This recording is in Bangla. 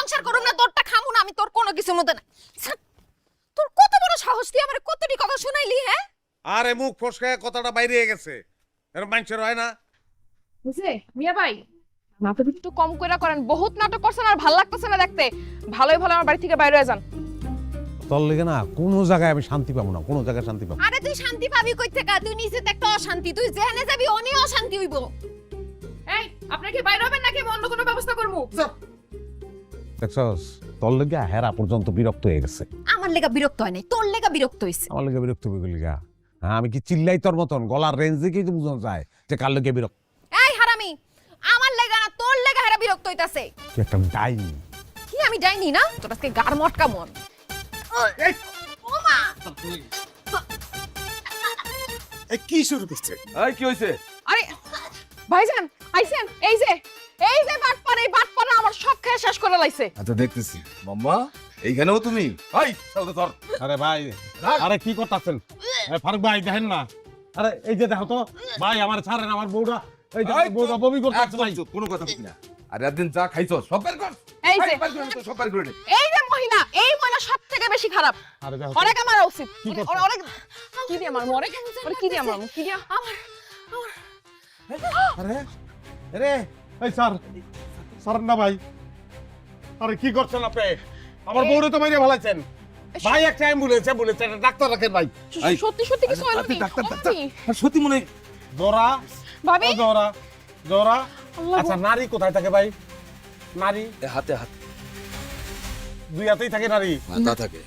সংসার করুম না, তোরটা খামু না, আমি তোর কোনো কিছুর মধ্যে না। ছাড়, তোর কত বড় সাহস, তুই আমার কতটি কথা শুনাইলি? হ্যাঁ আরে মুখ ফসকায় কথাটা বাইরে গেছে, এর মানুষের হয় না। বুঝলে মিয়া ভাই, নাটক একটু কম করে করেন, বহুত নাটক করছেন আর ভাল লাগতেছে না দেখতে। ভালোই ভালো আমার বাড়ি থেকে বাইরে হয়ে যান। তোর লেগে না কোনো জায়গায় আমি শান্তি পাবো না, কোনো জায়গায় শান্তি পাবো না। আরে তুই শান্তি পাবি কই থেকে? তুই নিজে তো একটা অশান্তি, তুই যেখানে যাবি অনে অশান্তি হইব। এই আপনারা কি বাইরে হবেন নাকি অন্য কোনো ব্যবস্থা করবো? দেখছস, তোর লেগে হেরা পর্যন্ত বিরক্ত হয়ে গেছে। আমার লেগা বিরক্ত হয় নাই, তোর লেগা বিরক্ত হইছে। আমার লেগে বিরক্ত হয়ে গেলি গা। হ্যাঁ, আমি কি চিল্লাই তোর মতন? গলার রেঞ্জ দেখেই তো বোঝা যায় যে কার লেগে বিরক্ত। এই হারামি, আমার লেগা না তোর লেগা হারা বিরক্ত হইতাছে। তুই একটা ডাইনি। কি আমি যাইনি না? তোর আজকে গার মটকা মন। এই ওমা, কি শুরু করছে? এই কি হইছে? আরে ভাইজান আইছেন, এই যে বাটপার, এই বাটপার আমার সব খেয়ে শেষ করে লাইছে। আচ্ছা দেখতেছি। মাম্মা এইখানেও তুমি? এই চল ধর। আরে ভাই, আরে কি করতেছেন? ফারুক ভাই দেখেন না, আরে এই যে দেখো তো ভাই, আমার ছাড়েন, আমার বউটা, এই যে বউটা বমি করতেছে ভাই। কোনো কথা বলবি না। আরে একদিন যা খাইছো সব বের কর। এই যে বের করে নে তো, সব বের করে নে। এই যে মহিলা, এই মহিলা সবথেকে বেশি খারাপ। আরে দেখো অনেক আমার উচিত। কি করছো? অনেক কি দিয়ে আমার মরে, কি দিয়ে আমার কি দিয়ে আমার আরে আরে এই স্যার, স্যার না ভাই, আরে কি করছেন আপনি? আমার বউরে তো মাইরে ফেলাইছেন ভাই। একটা অ্যাম্বুলেন্স, একটা ডাক্তার রাখেন ভাই। এই, সত্যি সত্যি কিছু হলো আপনি কি? ডাক্তার ও ডাক্তার কি? আর সত্যি মনে হয় জোরা, ভাবি, ও জোরা, জোরা। আল্লাহ আচ্ছা নারী কোথায় থাকে ভাই? নারী হাতে হাত দুই হাতেই থাকে নারী। মাথা থাকে।